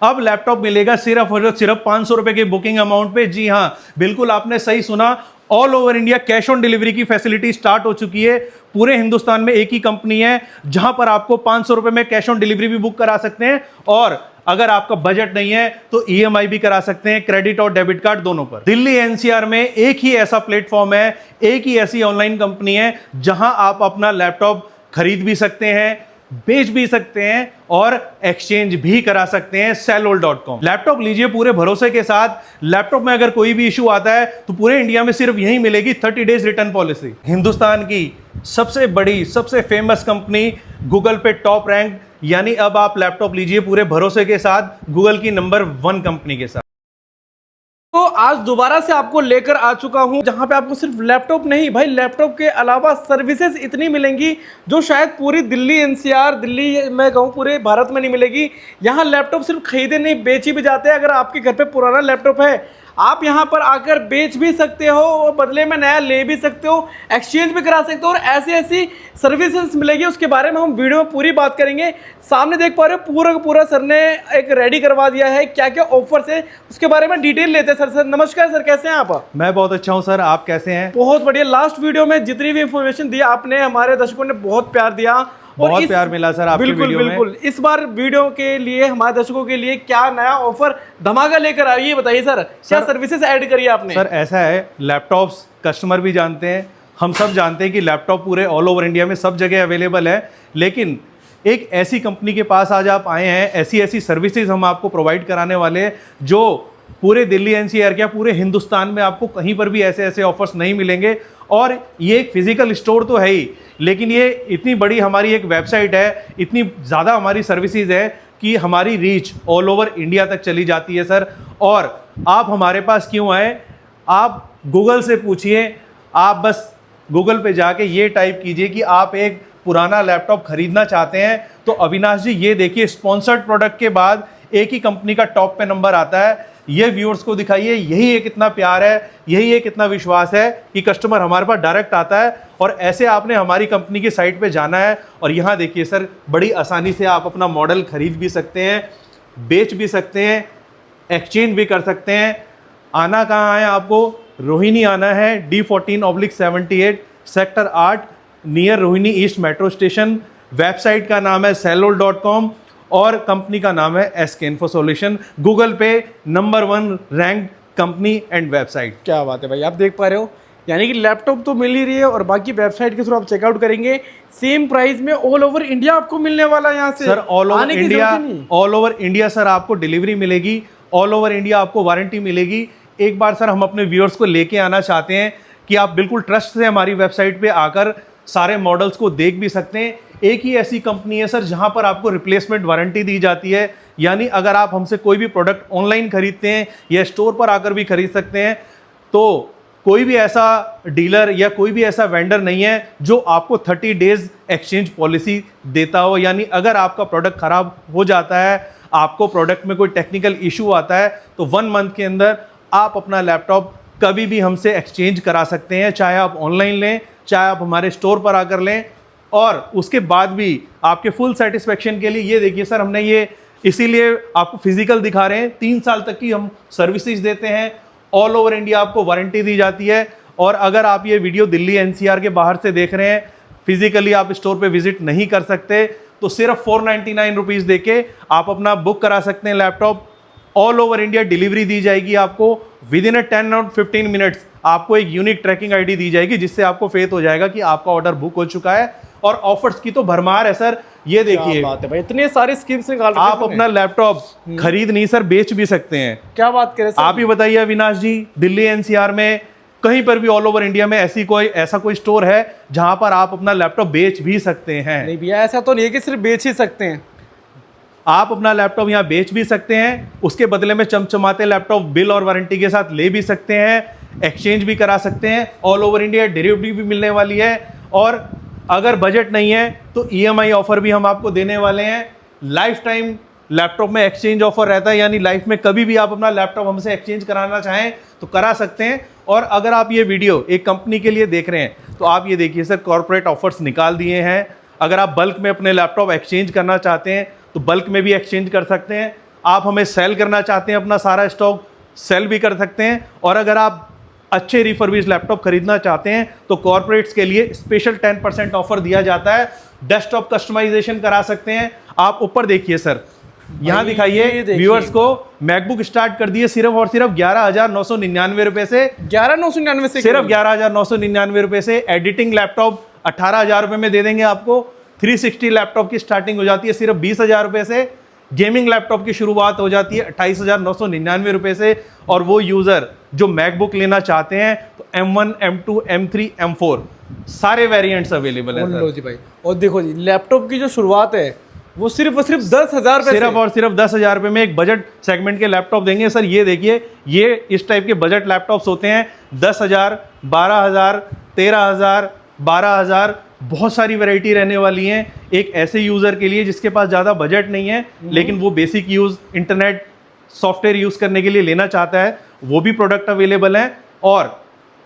अब लैपटॉप मिलेगा सिर्फ और सिर्फ 500 रुपए के बुकिंग अमाउंट पे। जी हाँ, बिल्कुल आपने सही सुना, all over India cash on delivery की फैसिलिटी स्टार्ट हो चुकी है। पूरे हिंदुस्तान में एक ही कंपनी है जहां पर आपको 500 रुपए में कैश ऑन डिलीवरी भी बुक करा सकते हैं, और अगर आपका बजट नहीं है तो ईएमआई भी करा सकते हैं, क्रेडिट और डेबिट कार्ड दोनों पर। दिल्ली एनसीआर में एक ही ऐसा प्लेटफॉर्म है, एक ही ऐसी ऑनलाइन कंपनी है जहां आप अपना लैपटॉप खरीद भी सकते हैं, बेच भी सकते हैं और एक्सचेंज भी करा सकते हैं। Sellol.com। लैपटॉप लीजिए पूरे भरोसे के साथ। लैपटॉप में अगर कोई भी इशू आता है तो पूरे इंडिया में सिर्फ यही मिलेगी 30 डेज रिटर्न पॉलिसी। हिंदुस्तान की सबसे बड़ी, सबसे फेमस कंपनी, गूगल पे टॉप रैंक, यानी अब आप लैपटॉप लीजिए पूरे भरोसे के साथ गूगल की नंबर 1 कंपनी के साथ। तो आज दोबारा से आपको लेकर आ चुका हूं जहां पे आपको सिर्फ लैपटॉप नहीं भाई, लैपटॉप के अलावा सर्विसेज इतनी मिलेंगी जो शायद पूरी दिल्ली एनसीआर, दिल्ली मैं कहूं पूरे भारत में नहीं मिलेगी। यहां लैपटॉप सिर्फ खरीदे नहीं, बेचे भी जाते हैं। अगर आपके घर पे पुराना लैपटॉप है, आप यहां पर आकर बेच भी सकते हो और बदले में नया ले भी सकते हो, एक्सचेंज भी करा सकते हो, और ऐसी ऐसी सर्विसेज मिलेगी उसके बारे में हम वीडियो में पूरी बात करेंगे। सामने देख पा रहे हो पूरा का पूरा सर ने एक रेडी करवा दिया है, क्या क्या ऑफर्स है उसके बारे में डिटेल लेते हैं। सर नमस्कार सर, कैसे हैं आप? मैं बहुत अच्छा हूं सर, आप कैसे हैं? बहुत बढ़िया। लास्ट वीडियो में जितनी भी इंफॉर्मेशन दिया आपने, हमारे दर्शकों ने बहुत प्यार दिया, बहुत प्यार मिला सर आपकी वीडियो में। बिल्कुल। इस बार वीडियो के लिए हमारे दर्शकों के लिए क्या नया ऑफर धमाका लेकर आई है बताइए सर, क्या सर्विसेज ऐड करी है आपने? सर ऐसा है, लैपटॉप्स कस्टमर भी जानते हैं, हम सब जानते हैं कि लैपटॉप पूरे ऑल ओवर इंडिया में सब जगह अवेलेबल है, लेकिन एक ऐसी कंपनी के पास आज आप आए हैं, ऐसी ऐसी सर्विसेज हम आपको प्रोवाइड कराने वाले हैं जो पूरे दिल्ली एनसीआर क्या पूरे हिंदुस्तान में आपको कहीं पर भी ऐसे ऐसे ऑफर्स नहीं मिलेंगे। और ये एक फिजिकल स्टोर तो है ही, लेकिन ये इतनी बड़ी हमारी एक वेबसाइट है, इतनी ज़्यादा हमारी सर्विसेज है कि हमारी रीच ऑल ओवर इंडिया तक चली जाती है सर। और आप हमारे पास क्यों आए, आप गूगल से पूछिए, आप बस गूगल पे जाके ये टाइप कीजिए कि आप एक पुराना लैपटॉप खरीदना चाहते हैं, तो अविनाश जी ये देखिए, स्पॉन्सर्ड प्रोडक्ट के बाद एक ही कंपनी का टॉप पे नंबर आता है। ये व्यूअर्स को दिखाइए, यही एक इतना प्यार है, यही एक इतना विश्वास है कि कस्टमर हमारे पास डायरेक्ट आता है। और ऐसे आपने हमारी कंपनी की साइट पे जाना है और यहाँ देखिए सर, बड़ी आसानी से आप अपना मॉडल खरीद भी सकते हैं, बेच भी सकते हैं, एक्सचेंज भी कर सकते हैं। आना कहाँ है आपको? रोहिणी आना है, D14/78 sector 8 near Rohini east metro station. Website का नाम है Sellol.com और कंपनी का नाम है SK Info Solution। गूगल पे number 1 rank company and website. क्या बात है भाई, आप देख पा रहे हो, यानी कि लैपटॉप तो मिल ही रही है और बाकी वेबसाइट के थ्रू आप चेकआउट करेंगे, सेम प्राइस में ऑल ओवर इंडिया आपको मिलने वाला है। यहाँ से sir all over India sir आपको डिलीवरी मिलेगी, ऑल ओवर इंडिया आपको वारंटी मिलेगी। एक बार सर हम अपने व्यूअर्स को लेके आना चाहते हैं कि आप बिल्कुल ट्रस्ट से हमारी वेबसाइट पे आकर सारे मॉडल्स को देख भी सकते हैं। एक ही ऐसी कंपनी है सर जहां पर आपको रिप्लेसमेंट वारंटी दी जाती है, यानी अगर आप हमसे कोई भी प्रोडक्ट ऑनलाइन खरीदते हैं या स्टोर पर आकर भी खरीद सकते हैं, तो कोई भी ऐसा डीलर या कोई भी ऐसा वेंडर नहीं है जो आपको 30 डेज एक्सचेंज पॉलिसी देता हो। यानी अगर आपका प्रोडक्ट खराब हो जाता है, आपको प्रोडक्ट में कोई टेक्निकल इशू आता है, तो 1 मंथ के अंदर आप अपना लैपटॉप कभी भी हमसे एक्सचेंज करा सकते हैं, चाहे आप ऑनलाइन लें, चाहे आप हमारे स्टोर पर आकर लें। और उसके बाद भी आपके फुल सेटिस्फेक्शन के लिए ये देखिए सर, हमने ये इसीलिए आपको फिजिकल दिखा रहे हैं, 3 साल तक की हम सर्विसेज देते हैं, ऑल ओवर इंडिया आपको वारंटी दी जाती है। और अगर आप ये वीडियो दिल्ली एनसीआर के बाहर से देख रहे हैं, फिजिकली आप स्टोर पे विजिट नहीं कर सकते, तो सिर्फ 499 रुपीज़ देके आप अपना बुक करा सकते हैं laptop. All over India delivery दी जाएगी आपको, विद इन 10 और 15 मिनट्स आपको एक यूनिक ट्रैकिंग आईडी दी जाएगी, जिससे आपको फेथ हो जाएगा कि आपका ऑर्डर बुक हो चुका है। और ऑफर्स की तो भरमार है सर, ये देखिए बात है भाई, इतने सारे स्कीम्स निकाल रहे हैं। आप अपना लैपटॉप खरीद नहीं सर, बेच भी सकते हैं। क्या बात करें सर, आप ही बताइए अविनाश जी, दिल्ली एनसीआर में कहीं पर भी ऑल ओवर इंडिया में ऐसा कोई स्टोर है जहां पर आप अपना लैपटॉप बेच भी सकते हैं? नहीं भैया, ऐसा तो नहीं है कि सिर्फ बेच ही सकते हैं। आप अपना लैपटॉप यहाँ बेच भी सकते हैं, उसके बदले में चमचमाते लैपटॉप बिल और वारंटी के साथ ले भी सकते हैं, एक्सचेंज भी करा सकते हैं। ऑल ओवर इंडिया डिलीवरी भी मिलने वाली है। और अगर बजट नहीं है तो ईएमआई ऑफर भी हम आपको देने वाले हैं। लाइफ टाइम लैपटॉप में एक्सचेंज ऑफर रहता है, यानी लाइफ में कभी भी आप अपना लैपटॉप हमसे एक्सचेंज कराना चाहें तो करा सकते हैं। और अगर आप ये वीडियो एक कंपनी के लिए देख रहे हैं तो आप ये देखिए सर, कॉर्पोरेट ऑफर्स निकाल दिए हैं। अगर आप बल्क में अपने लैपटॉप एक्सचेंज करना चाहते हैं तो बल्क में भी एक्सचेंज कर सकते हैं। आप हमें सेल करना चाहते हैं अपना सारा स्टॉक, सेल भी कर सकते हैं। और अगर आप अच्छे रिफर्बिश लैपटॉप खरीदना चाहते हैं तो कॉर्पोरेट्स के लिए स्पेशल 10% ऑफर दिया जाता है। डेस्कटॉप कस्टमाइजेशन करा सकते हैं आप। ऊपर देखिए सर, यहाँ दिखाइए व्यूअर्स को, मैकबुक स्टार्ट कर दिए सिर्फ और सिर्फ 11,999 रुपए से। 11,999 से सिर्फ 11,999 रुपए से। एडिटिंग लैपटॉप 18,000 रुपए में दे देंगे आपको। 360 लैपटॉप की स्टार्टिंग हो जाती है सिर्फ 20,000 रुपए से। गेमिंग लैपटॉप की शुरुआत हो जाती है 28,999 रुपए से। और वो यूजर जो मैकबुक लेना चाहते हैं तो M1, M2, M3, M4 सारे वेरिएंट्स अवेलेबल हैं लो जी भाई। और देखो जी, लैपटॉप की जो शुरुआत है वो सिर्फ और सिर्फ 10,000 रुपए सिर्फ और सिर्फ 10,000 रुपए में एक बजट सेगमेंट के लैपटॉप देंगे सर। ये देखिए, ये इस टाइप के बजट लैपटॉप्स होते हैं 10,000, 12,000, 13,000, 12,000, बहुत सारी वैरायटी रहने वाली हैं एक ऐसे यूज़र के लिए जिसके पास ज़्यादा बजट नहीं है लेकिन वो basic use, internet, software use करने के लिए लेना चाहता है, वो भी प्रोडक्ट अवेलेबल हैं। और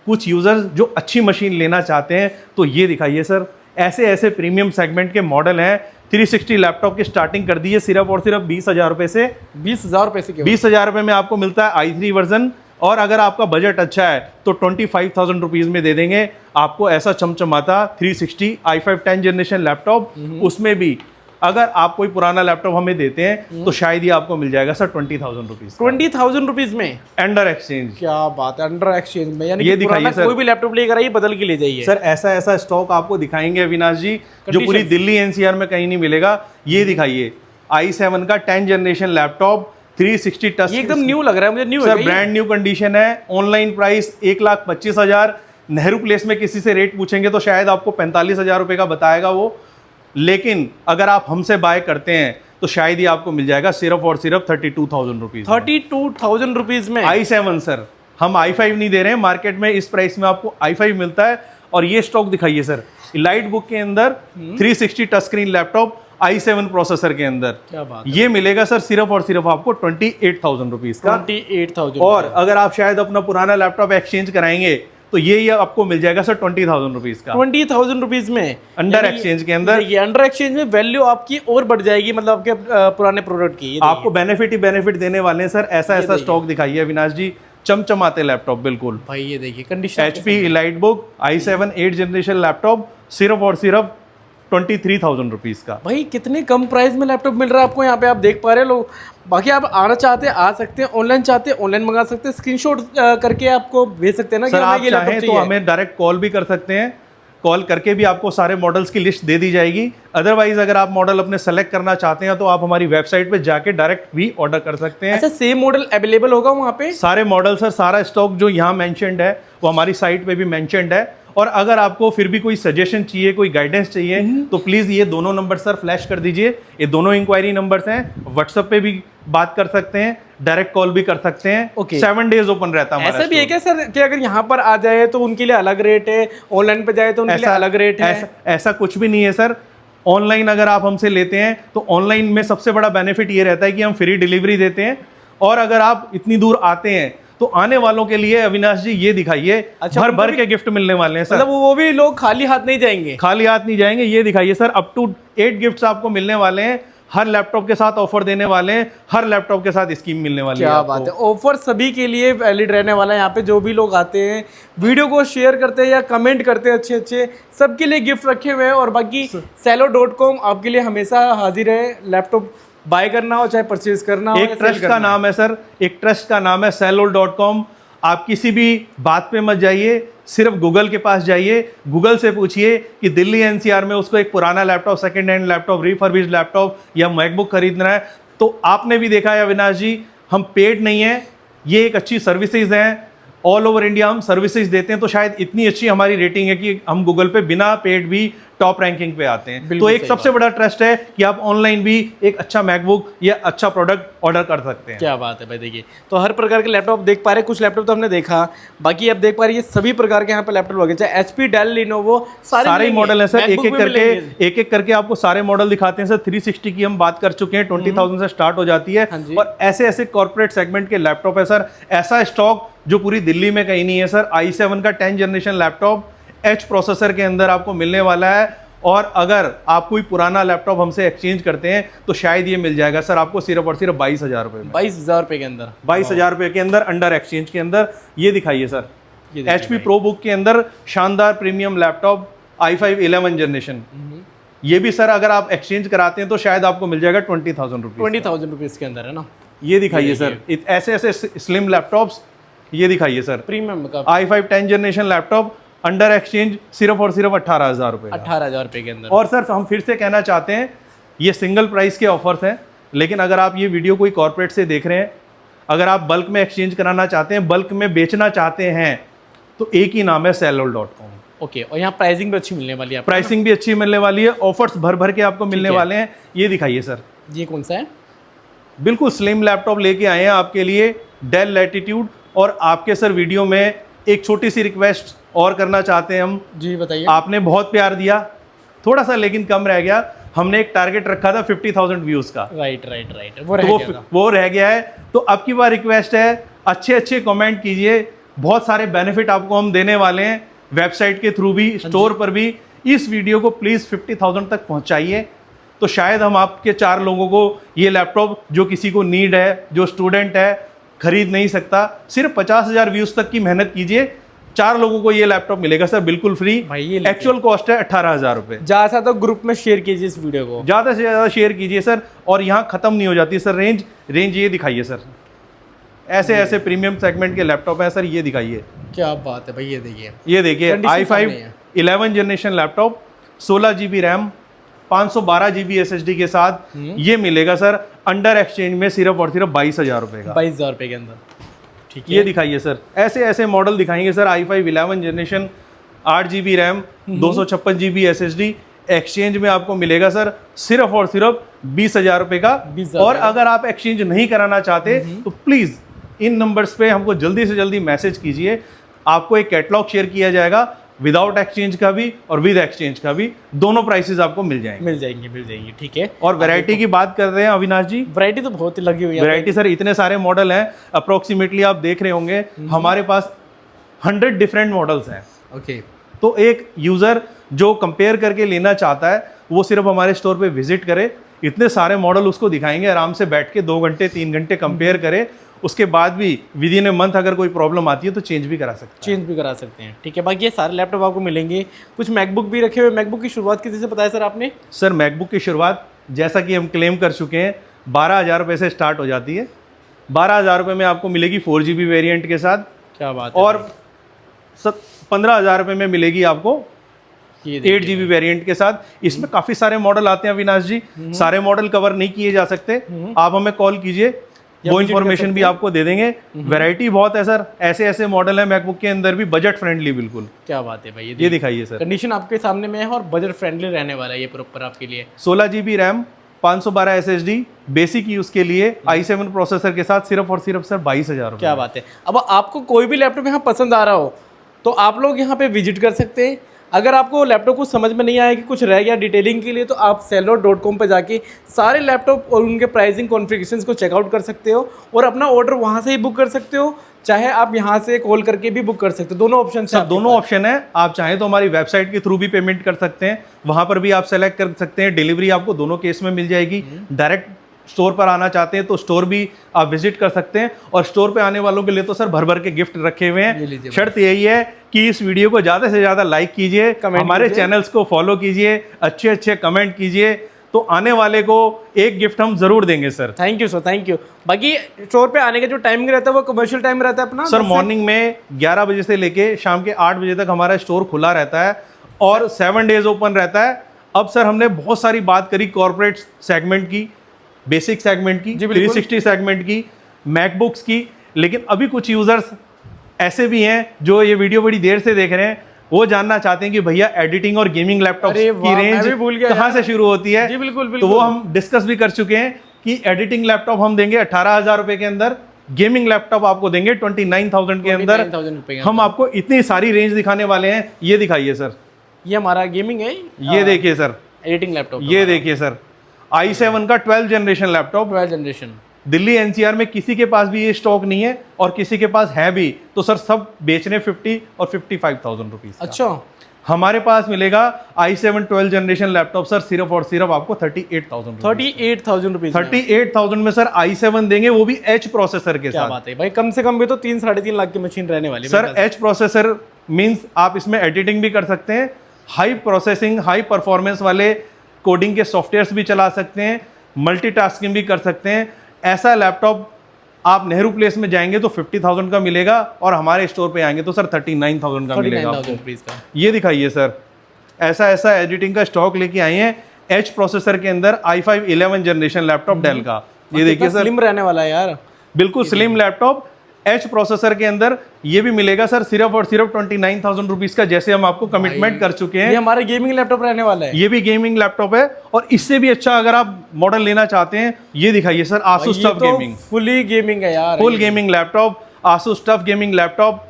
कुछ यूज़र्स जो अच्छी मशीन लेना चाहते हैं तो ये दिखाइए सर, ऐसे ऐसे प्रीमियम सेगमेंट के मॉडल हैं। 360 लैपटॉप की स्टार्टिंग कर दी है सिर्फ और सिर्फ 20,000 रुपए से। 20,000 रुपए से 20,000 रुपए में आपको मिलता है i3 वर्जन। और अगर आपका बजट अच्छा है तो 25,000 रुपीज़ में दे देंगे आपको ऐसा चमचमाता 360 i5 10 जनरेशन लैपटॉप। उसमें भी अगर आप कोई पुराना लैपटॉप हमें देते हैं तो शायद ये आपको मिल जाएगा सर 20,000 रुपीज़। 20,000 रुपीज़ में अंडर एक्सचेंज। क्या बात है, अंडर एक्सचेंज में, यानी ये कि दिखाइए सर, कोई भी लैपटॉप लेकर आइए, बदल के ले जाइए सर। ऐसा ऐसा स्टॉक आपको दिखाएंगे अविनाश जी जो पूरी दिल्ली एनसीआर में कहीं नहीं मिलेगा। ये दिखाइए i7 का 10 जनरेशन लैपटॉप 360 टच, ये एकदम न्यू लग रहा है मुझे। New sir, brand new condition है। Online price 1,25,000। नेहरू प्लेस में किसी से रेट पूछेंगे तो शायद आपको 45,000 रुपए का बताएगा वो, लेकिन अगर आप हमसे बाय करते हैं तो शायद ही आपको मिल जाएगा सिर्फ और सिर्फ 32,000 रुपीज। 32,000 रुपीज में i7 सर, हम i5 नहीं दे रहे हैं मार्केट में। इस प्राइस में आपको i5 मिलता है। और ये स्टॉक दिखाइए सर, इलाइट बुक के अंदर 360 touch screen laptop i7 processor के अंदर, क्या बात ये मिलेगा सर सिर्फ और सिर्फ आपको 28,000 रुपीज का। 28,000। और अगर आप शायद अपना पुराना लैपटॉप एक्सचेंज कराएंगे तो ये आपको मिल जाएगा सर 20,000 रुपीज का। 20,000 रुपीज में अंडर एक्सचेंज के अंदर। ये अंडर एक्सचेंज में वैल्यू आपकी और बढ़ जाएगी, मतलब आपके पुराने प्रोडक्ट की। आपको बेनिफिट ही बेनिफिट देने वाले हैं सर। ऐसा ऐसा स्टॉक दिखाइए अविनाश जी, चमचमाते लैपटॉप बिल्कुल। भाई ये देखिए condition, HP elite book i7 8 generation laptop सिर्फ और सिर्फ 23,000 रुपीज का। भाई कितने कम प्राइस में लैपटॉप मिल रहा है आपको यहाँ पे, आप देख पा रहे हैं लोग। बाकी आप आना चाहते हैं आ सकते हैं, ऑनलाइन चाहते हैं ऑनलाइन मंगा सकते हैं, स्क्रीनशॉट करके आपको भेज सकते हैं ना। सर आप ये चाहें तो हमें डायरेक्ट कॉल भी कर सकते हैं। कॉल करके भी आपको सारे मॉडल्स की लिस्ट दे दी जाएगी। अदरवाइज अगर आप मॉडल अपने सेलेक्ट करना चाहते हैं तो आप हमारी वेबसाइट पे जाके डायरेक्ट भी ऑर्डर कर सकते हैं। अच्छा, सेम मॉडल अवेलेबल होगा वहाँ पे? सारे मॉडल सर, सारा स्टॉक जो यहाँ मेंशन्ड है वो हमारी साइट पे भी मेंशन्ड है। और अगर आपको फिर भी कोई सजेशन चाहिए, कोई गाइडेंस चाहिए तो प्लीज़ ये दोनों नंबर सर फ्लैश कर दीजिए। ये दोनों इंक्वायरी नंबर्स हैं। व्हाट्सएप पे भी बात कर सकते हैं, डायरेक्ट कॉल भी कर सकते हैं। ओके, 7 डेज ओपन रहता है। ऐसा भी है क्या सर कि अगर यहाँ पर आ जाए तो उनके लिए अलग रेट है, ऑनलाइन पे जाए तो उनके लिए अलग रेट है? ऐसा कुछ भी नहीं है सर। ऑनलाइन अगर आप हमसे लेते हैं तो ऑनलाइन में सबसे बड़ा बेनिफिट ये रहता है कि हम फ्री डिलीवरी देते हैं। और अगर आप इतनी दूर आते हैं तो आने वालों के लिए अविनाश जी ये दिखाइए, अच्छा, भर भर के गिफ्ट मिलने वाले हैं सर। मतलब वो भी लोग खाली हाथ नहीं जाएंगे? खाली हाथ नहीं जाएंगे। ये दिखाइए सर, अप टू 8 गिफ्ट्स आपको मिलने वाले हैं। हर लैपटॉप के साथ ऑफर देने वाले हैं, हर लैपटॉप के साथ स्कीम मिलने वाली है। क्या बात है, ऑफर सभी के लिए वैलिड रहने वाला है। यहाँ पे जो भी लोग आते हैं, वीडियो को शेयर करते हैं या कमेंट करते हैं अच्छे अच्छे, सबके लिए गिफ्ट रखे हुए हैं। और बाकी Cello.com आपके लिए हमेशा हाजिर है, लैपटॉप बाय करना हो चाहे परचेज करना हो। एक ट्रस्ट का नाम है सर, एक ट्रस्ट का नाम है Cello.com। आप किसी भी बात पे मत जाइए, सिर्फ गूगल के पास जाइए, गूगल से पूछिए कि दिल्ली एनसीआर में उसको एक पुराना laptop, second hand laptop, refurbished laptop या मैकबुक खरीदना है। तो आपने भी देखा है अविनाश जी, हम पेड नहीं है, ये एक अच्छी सर्विसेज हैं। ऑल ओवर इंडिया हम सर्विसेज देते हैं, तो शायद इतनी अच्छी हमारी रेटिंग है कि हम गूगल पे बिना पेड भी टॉप रैंकिंग पे आते हैं। तो एक सबसे बड़ा ट्रस्ट है कि आप ऑनलाइन भी एक अच्छा मैकबुक या अच्छा प्रोडक्ट ऑर्डर कर सकते हैं। क्या बात है भाई। देखिए तो हर प्रकार के लैपटॉप देख पा रहे हैं, कुछ लैपटॉप तो हमने देखा, बाकी आप देख पा रहे हैं सभी प्रकार के यहाँ पे लैपटॉप लगे, चाहे HP, डेल, लिनोवो, सारे मॉडल है सर। एक एक करके आपको सारे मॉडल दिखाते हैं सर। 360 की हम बात कर चुके हैं, 20,000 से स्टार्ट हो जाती है। और ऐसे ऐसे कॉर्पोरेट सेगमेंट के लैपटॉप है सर। ऐसा स्टॉक जो पूरी दिल्ली में कहीं नहीं है सर। i7 का 10 जनरेशन लैपटॉप H प्रोसेसर के अंदर आपको मिलने वाला है। और अगर आप कोई पुराना लैपटॉप हमसे एक्सचेंज करते हैं तो शायद ये मिल जाएगा सर आपको सिर्फ और सिर्फ 22,000 रुपये में। 22,000 रुपये के अंदर, 22,000 रुपये के अंदर अंडर एक्सचेंज के अंदर। ये दिखाइए सर, HP ProBook के अंदर शानदार प्रीमियम लैपटॉप i5 11 जनरेशन। ये भी सर अगर आप एक्सचेंज कराते हैं तो शायद आपको मिल जाएगा 20,000 रुपीज़, 20,000 रुपीज़ के अंदर है ना। ये दिखाइए सर, ऐसे ऐसे स्लिम लैपटॉप्स। ये दिखाइए सर, प्रीमियम का i5 10 generation laptop under exchange सिर्फ और सिर्फ 18,000 रुपये, 18,000 रुपये के अंदर। और सर हम फिर से कहना चाहते हैं ये सिंगल प्राइस के ऑफर्स हैं, लेकिन अगर आप ये वीडियो कोई कॉर्पोरेट से देख रहे हैं, अगर आप बल्क में एक्सचेंज कराना चाहते हैं, बल्क में बेचना चाहते हैं, तो एक ही नाम है sellol.com। ओके, और यहाँ प्राइसिंग भी अच्छी मिलने वाली है, प्राइसिंग भी अच्छी मिलने वाली है, ऑफर्स भर भर के आपको मिलने वाले हैं। ये दिखाइए सर, ये कौन सा है? बिल्कुल स्लिम लैपटॉप लेके आए हैं आपके लिए, डेल लैटिट्यूड। और आपके सर वीडियो में एक छोटी सी रिक्वेस्ट और करना चाहते हैं हम। जी बताइए। आपने बहुत प्यार दिया, थोड़ा सा लेकिन कम रह गया। हमने एक टारगेट रखा था 50,000 व्यूज़ का, राइट, वो रह गया है। तो अब की बार रिक्वेस्ट है, अच्छे अच्छे कमेंट कीजिए, बहुत सारे बेनिफिट आपको हम देने वाले हैं, वेबसाइट के थ्रू भी, स्टोर पर भी। इस वीडियो को प्लीज़ 50,000 तक पहुंचाइए, तो शायद हम आपके 4 लोगों को ये लैपटॉप, जो किसी को नीड है, जो स्टूडेंट है, खरीद नहीं सकता, सिर्फ 50,000 व्यूज़ तक की मेहनत कीजिए, 4 लोगों को ये लैपटॉप मिलेगा सर बिल्कुल फ्री। एक्चुअल कॉस्ट है 18,000 रुपये। ज़्यादा से ज़्यादा ग्रुप में शेयर कीजिए इस वीडियो को, ज़्यादा से ज़्यादा शेयर कीजिए सर। और यहाँ ख़त्म नहीं हो जाती सर रेंज ये दिखाइए सर, ऐसे ऐसे प्रीमियम सेगमेंट के लैपटॉप हैं सर। ये दिखाइए, क्या बात है भाई, ये देखिए, ये देखिए i5 11 generation laptop, 16 GB RAM, 512 GB SSD के साथ ये मिलेगा सर अंडर एक्सचेंज में सिर्फ और सिर्फ 22,000 रुपये का, 22,000 रुपये के अंदर। ठीक है, ये दिखाइए सर, ऐसे ऐसे मॉडल दिखाएंगे sir. i5 11 generation, 8 GB RAM, 256 GB SSD, exchange में आपको मिलेगा सर सिर्फ और सिर्फ 20,000 रुपये का। 20,000 और अगर आप एक्सचेंज नहीं कराना चाहते तो प्लीज़ इन नंबर्स पे हमको जल्दी से जल्दी मैसेज कीजिए, आपको एक कैटलॉग शेयर किया जाएगा, विदाउट एक्सचेंज का भी और विद एक्सचेंज का भी, दोनों प्राइसेस आपको मिल जाएंगे। ठीक है। और वैरायटी की बात कर रहे हैं अविनाश जी, वैरायटी तो बहुत ही लगी हुई है। वैरायटी सर इतने सारे मॉडल हैं, अप्रोक्सीमेटली आप देख रहे होंगे हमारे पास 100 डिफरेंट मॉडल्स हैं। ओके, तो एक यूज़र जो कंपेयर करके लेना चाहता है वो सिर्फ हमारे स्टोर पे विजिट करे, इतने सारे मॉडल उसको दिखाएंगे, आराम से बैठ के 2 घंटे 3 घंटे कंपेयर करे, उसके बाद भी विद इन ए मंथ अगर कोई प्रॉब्लम आती है तो चेंज भी करा सकते हैं। ठीक है, बाकी ये सारे लैपटॉप आपको मिलेंगे। कुछ मैकबुक भी रखे हुए। मैकबुक की शुरुआत किसी से बताया सर आपने? सर मैकबुक की शुरुआत जैसा कि हम क्लेम कर चुके हैं 12,000 रुपये से स्टार्ट हो जाती है। 12,000 रुपये में आपको मिलेगी 4 GB वेरिएंट के साथ। क्या बात है। और 15,000 रुपये में मिलेगी आपको 8 GB वेरिएंट के साथ। इसमें काफ़ी सारे मॉडल आते हैं अविनाश जी, सारे मॉडल कवर नहीं किए जा सकते, आप हमें कॉल कीजिए, वो इन्फॉर्मेशन भी आपको दे देंगे। वैरायटी बहुत है सर, ऐसे ऐसे मॉडल है मैकबुक के अंदर भी, बजट फ्रेंडली बिल्कुल। क्या बात है भाई, ये दिखाइए सर, कंडीशन आपके सामने में है और बजट फ्रेंडली रहने वाला है ये प्रॉपर आपके लिए। 16 GB RAM, 512 SSD, basic use के लिए i7 प्रोसेसर के साथ सिर्फ और सिर्फ सर 22,000 रुपये। क्या बात है। अब आपको कोई भी लैपटॉप यहाँ पसंद आ रहा हो तो आप लोग यहाँ पे विजिट कर सकते हैं। अगर आपको लैपटॉप कुछ समझ में नहीं आया कि कुछ रह गया डिटेलिंग के लिए, तो आप sellor.com पे जाके सारे लैपटॉप और उनके प्राइसिंग कॉन्फ़िगरेशंस को चेकआउट कर सकते हो और अपना ऑर्डर वहाँ से ही बुक कर सकते हो, चाहे आप यहाँ से कॉल करके भी बुक कर सकते हो। दोनों ऑप्शन सर, दोनों ऑप्शन है। आप चाहें तो हमारी वेबसाइट के थ्रू भी पेमेंट कर सकते हैं, वहाँ पर भी आप सेलेक्ट कर सकते हैं, डिलीवरी आपको दोनों केस में मिल जाएगी। डायरेक्ट स्टोर पर आना चाहते हैं तो स्टोर भी आप विजिट कर सकते हैं। और स्टोर पे आने वालों के लिए तो सर भर भर के गिफ्ट रखे हुए हैं। शर्त यही है कि इस वीडियो को ज़्यादा से ज़्यादा लाइक कीजिए, हमारे चैनल्स को फॉलो कीजिए, अच्छे अच्छे कमेंट कीजिए, तो आने वाले को एक गिफ्ट हम जरूर देंगे sir. Thank you sir, thank you. बाकी स्टोर पे आने का जो टाइमिंग रहता है वो कमर्शियल टाइम रहता है अपना? सर मॉर्निंग में 11 बजे से लेके शाम के 8 बजे तक हमारा स्टोर खुला रहता है और 7 डेज ओपन रहता है। अब सर हमने बहुत सारी बात करी कॉर्पोरेट सेगमेंट की, बेसिक सेगमेंट की, 360 सेगमेंट की, मैकबुक्स की, लेकिन अभी कुछ यूजर्स ऐसे भी हैं जो ये वीडियो बड़ी देर से देख रहे हैं, वो जानना चाहते हैं कि भैया एडिटिंग और गेमिंग लैपटॉप की रेंज कहाँ से शुरू होती है। जी बिल्कुल, तो वो हम डिस्कस भी कर चुके हैं कि एडिटिंग लैपटॉप हम देंगे 18,000 रुपए के अंदर, गेमिंग लैपटॉप आपको देंगे 29,000 के अंदर। हम आपको इतनी सारी रेंज दिखाने वाले हैं। ये दिखाइए सर, ये हमारा गेमिंग है। ये देखिए सर, एडिटिंग लैपटॉप। ये देखिए सर, i7 का 12 generation laptop, 12 generation. Delhi NCR में किसी के पास भी ये स्टॉक नहीं है, और किसी के पास है भी तो सर सब बेच रहे हैं 50 और 55,000 रुपीज। अच्छा, हमारे पास मिलेगा i7 12 जनरेशन लैपटॉप सर सिर्फ और सिर्फ आपको 38,000 38,000 रुपीज 38,000 में सर i7 देंगे, वो भी एच प्रोसेसर के क्या साथ। बात है भाई, कम से कम भी तो 3-3.5 लाख की मशीन रहने वाली है सर एच प्रोसेसर मींस आप इसमें एडिटिंग भी कर सकते हैं, हाई प्रोसेसिंग हाई परफॉर्मेंस वाले कोडिंग के सॉफ्टवेयर्स भी चला सकते हैं, मल्टीटास्किंग भी कर सकते हैं। ऐसा लैपटॉप आप नेहरू प्लेस में जाएंगे तो 50,000 का मिलेगा, और हमारे स्टोर पे आएंगे तो सर 39,000 का मिलेगा 39,000 आपको। रुपीज का। ये दिखाइए सर, ऐसा एडिटिंग का स्टॉक लेके आए हैं एच प्रोसेसर के अंदर, i5 11 जनरेशन लैपटॉप डेल का। ये देखिए सर, स्लिम रहने वाला है यार, बिल्कुल स्लिम लैपटॉप एच प्रोसेसर के अंदर। ये भी मिलेगा सर सिर्फ और सिर्फ 29,000 रुपीज का, जैसे हम आपको कमिटमेंट कर चुके हैं। ये हमारा गेमिंग लैपटॉप रहने वाला है। ये भी गेमिंग लैपटॉप है, और इससे भी अच्छा अगर आप मॉडल लेना चाहते हैं, ये दिखाइए sir Asus TUF gaming, fully gaming है यार, full gaming laptop, Asus TUF gaming laptop,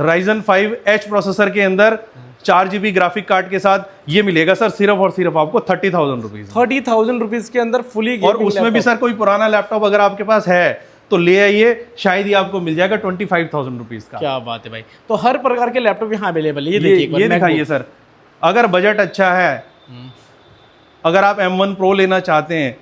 Ryzen 5 H processor के अंदर 4 GB ग्राफिक कार्ड के साथ। ये मिलेगा सर सिर्फ और सिर्फ आपको 30,000 रुपीज। 30,000 रुपीज के अंदर फुली और उसमें भी सर कोई पुराना लैपटॉप अगर आपके पास है तो ले आइए, शायद ही आपको मिल जाएगा 25,000 रुपीज का। क्या बात है भाई, तो हर प्रकार के लैपटॉप यहाँ अवेलेबल है। ये देखिए एक बार ये दिखाइए सर, अगर बजट अच्छा है, अगर आप M1 Pro लेना चाहते हैं,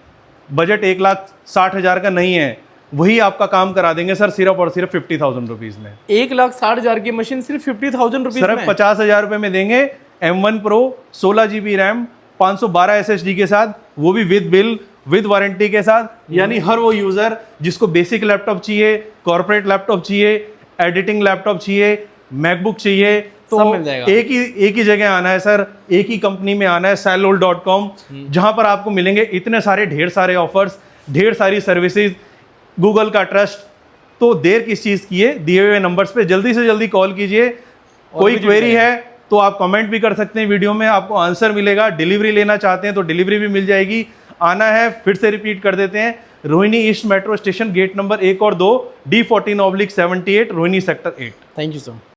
बजट 1,60,000 का नहीं है, वही आपका काम करा देंगे सर सिर्फ और सिर्फ 50,000 रुपीज में। 1,60,000 की मशीन सिर्फ 50,000 रुपीज सिर्फ में। 50,000 रुपए में देंगे M1 Pro 16 GB RAM 512 SSD के साथ, वो भी विद बिल विद वारंटी के साथ। यानी हर वो यूजर जिसको बेसिक लैपटॉप चाहिए, कॉर्पोरेट लैपटॉप चाहिए, एडिटिंग लैपटॉप चाहिए, मैकबुक चाहिए, तो सब मिल जाएगा। एक ही जगह आना है सर, एक ही कंपनी में आना है, sellol.com, जहां पर आपको मिलेंगे इतने सारे ढेर सारे ऑफर्स, ढेर सारी सर्विसेज, गूगल का ट्रस्ट। तो देर किस चीज़ की है, दिए हुए नंबर्स पे जल्दी से जल्दी कॉल कीजिए। कोई क्वेरी है तो आप कमेंट भी कर सकते हैं, वीडियो में आपको आंसर मिलेगा। डिलीवरी लेना चाहते हैं तो डिलीवरी भी मिल जाएगी। आना है, फिर से रिपीट कर देते हैं, Rohini east metro station, gate number 1 और 2, D14/78, Rohini sector 8। Thank you sir.